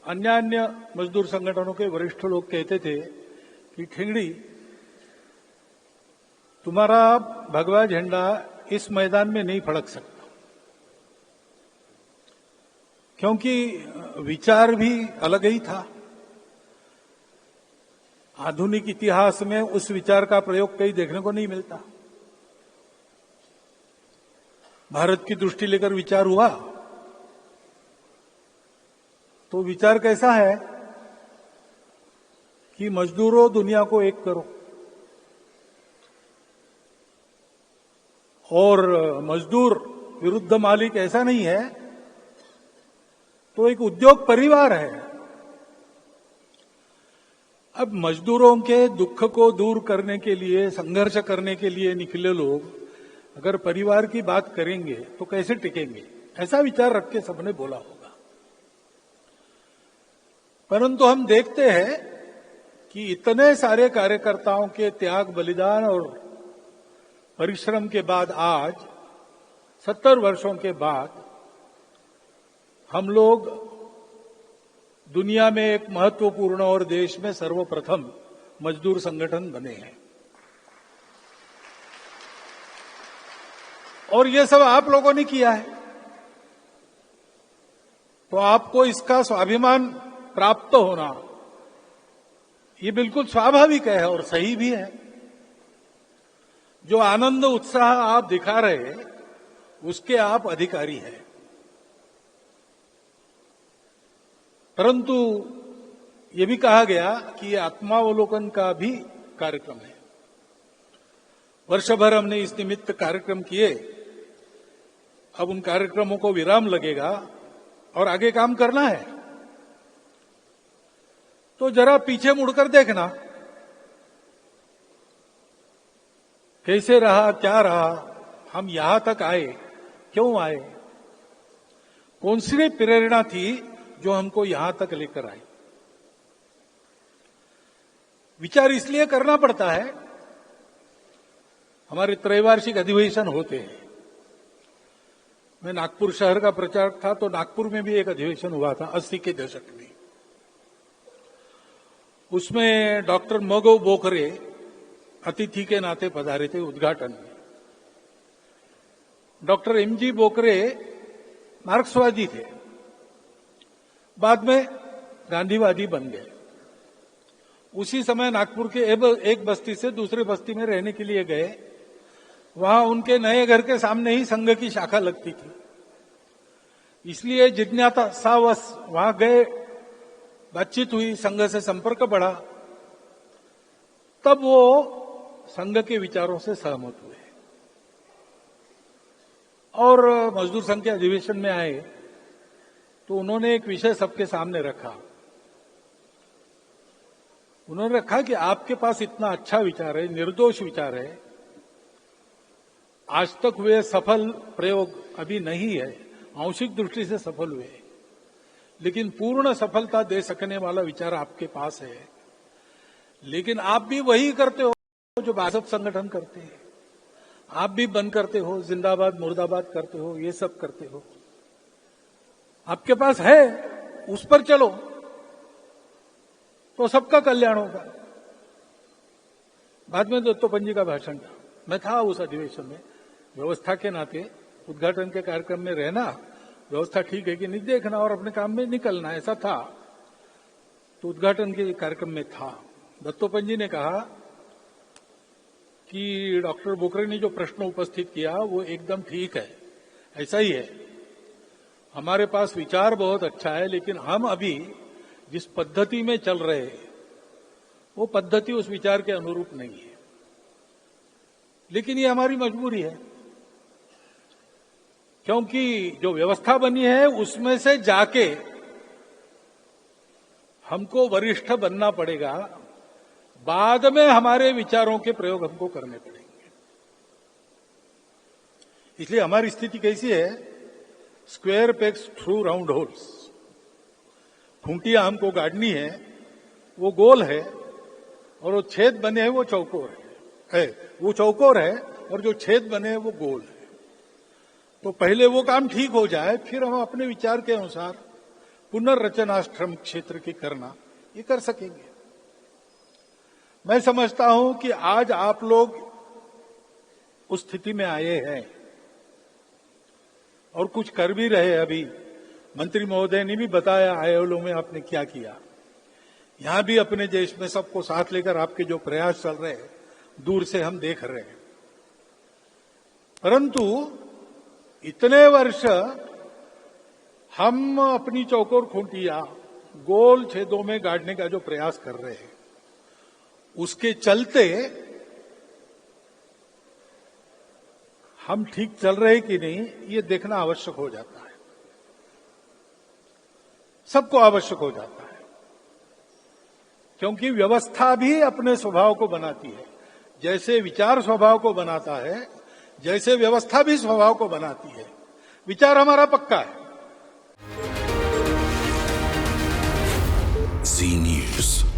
अन्य मजदूर संगठनों के वरिष्ठ लोग कहते थे कि ठिंगड़ी, तुम्हारा भगवा झंडा इस मैदान में नहीं फड़क सकता, क्योंकि विचार भी अलग ही था। आधुनिक इतिहास में उस विचार का प्रयोग कहीं देखने को नहीं मिलता। भारत की दृष्टि लेकर विचार हुआ तो विचार कैसा है कि मजदूरों, दुनिया को एक करो, और मजदूर विरुद्ध मालिक ऐसा नहीं है, तो एक उद्योग परिवार है। अब मजदूरों के दुख को दूर करने के लिए, संघर्ष करने के लिए निकले लोग अगर परिवार की बात करेंगे तो कैसे टिकेंगे, ऐसा विचार रख के सबने बोला होगा। परंतु हम देखते हैं कि इतने सारे कार्यकर्ताओं के त्याग, बलिदान और परिश्रम के बाद आज 70 वर्षों के बाद हम लोग दुनिया में एक महत्वपूर्ण और देश में सर्वप्रथम मजदूर संगठन बने हैं। और ये सब आप लोगों ने किया है, तो आपको इसका स्वाभिमान प्राप्त होना ये बिल्कुल स्वाभाविक है और सही भी है। जो आनंद उत्साह आप दिखा रहे हैं उसके आप अधिकारी हैं। परंतु ये भी कहा गया कि ये आत्मावलोकन का भी कार्यक्रम है। वर्ष भर हमने इस निमित्त कार्यक्रम किए, अब उन कार्यक्रमों को विराम लगेगा और आगे काम करना है। तो जरा पीछे मुड़कर देखना, कैसे रहा, क्या रहा, हम यहां तक आए, क्यों आए, कौन सी प्रेरणा थी जो हमको यहां तक लेकर आई। विचार इसलिए करना पड़ता है, हमारे त्रैवार्षिक अधिवेशन होते हैं। मैं नागपुर शहर का प्रचारक था, तो नागपुर में भी एक अधिवेशन हुआ था 80 के दशक में। उसमें डॉक्टर मगो बोकरे अतिथि के नाते पधारे थे उद्घाटन में। डॉक्टर एमजी बोकरे मार्क्सवादी थे, बाद में गांधीवादी बन गए। उसी समय नागपुर के एक बस्ती से दूसरे बस्ती में रहने के लिए गए। वहां उनके नए घर के सामने ही संघ की शाखा लगती थी, इसलिए जिज्ञासावश वहां गए, बातचीत हुई, संघ से संपर्क बढ़ा, तब वो संघ के विचारों से सहमत हुए और मजदूर संघ के अधिवेशन में आए। तो उन्होंने एक विषय सबके सामने रखा। उन्होंने रखा कि आपके पास इतना अच्छा विचार है, निर्दोष विचार है, आज तक हुए सफल प्रयोग अभी नहीं है, आंशिक दृष्टि से सफल हुए, लेकिन पूर्ण सफलता दे सकने वाला विचार आपके पास है। लेकिन आप भी वही करते हो जो भाजपा संगठन करते हैं, आप भी बंद करते हो, जिंदाबाद मुर्दाबाद करते हो, ये सब करते हो। आपके पास है, उस पर चलो तो सबका कल्याण होगा। बाद में दत्तोपंत जी का भाषण था, मैं था उस अधिवेशन में। व्यवस्था के नाते उद्घाटन के कार्यक्रम में रहना, व्यवस्था ठीक है कि नहीं देखना और अपने काम में निकलना, ऐसा था। तो उद्घाटन के कार्यक्रम में था। दत्तोपंत जी ने कहा कि डॉक्टर बोकरे ने जो प्रश्न उपस्थित किया वो एकदम ठीक है, ऐसा ही है। हमारे पास विचार बहुत अच्छा है, लेकिन हम अभी जिस पद्धति में चल रहे हैं वो पद्धति उस विचार के अनुरूप नहीं है। लेकिन ये हमारी मजबूरी है, क्योंकि जो व्यवस्था बनी है उसमें से जाके हमको वरिष्ठ बनना पड़ेगा, बाद में हमारे विचारों के प्रयोग हमको करने पड़ेंगे। इसलिए हमारी स्थिति कैसी है, square pegs through round holes. खूंटियां हमको गाड़नी है, वो गोल है, और वो छेद बने हैं वो चौकोर है, वो चौकोर है, और जो छेद बने हैं वो गोल है। तो पहले वो काम ठीक हो जाए, फिर हम अपने विचार के अनुसार पुनर्रचनाश्रम क्षेत्र की करना, ये कर सकेंगे। मैं समझता हूं कि आज आप लोग उस स्थिति में आए हैं और कुछ कर भी रहे। अभी मंत्री महोदय ने भी बताया आईएलओ में आपने क्या किया। यहां भी अपने देश में सबको साथ लेकर आपके जो प्रयास चल रहे हैं, दूर से हम देख रहे हैं। परंतु इतने वर्ष हम अपनी चौकोर खूंटियां गोल छेदों में गाड़ने का जो प्रयास कर रहे हैं, उसके चलते हम ठीक चल रहे कि नहीं, ये देखना आवश्यक हो जाता है। सबको आवश्यक हो जाता है, क्योंकि व्यवस्था भी अपने स्वभाव को बनाती है। जैसे विचार स्वभाव को बनाता है, जैसे व्यवस्था भी स्वभाव को बनाती है। विचार हमारा पक्का है। जी न्यूज।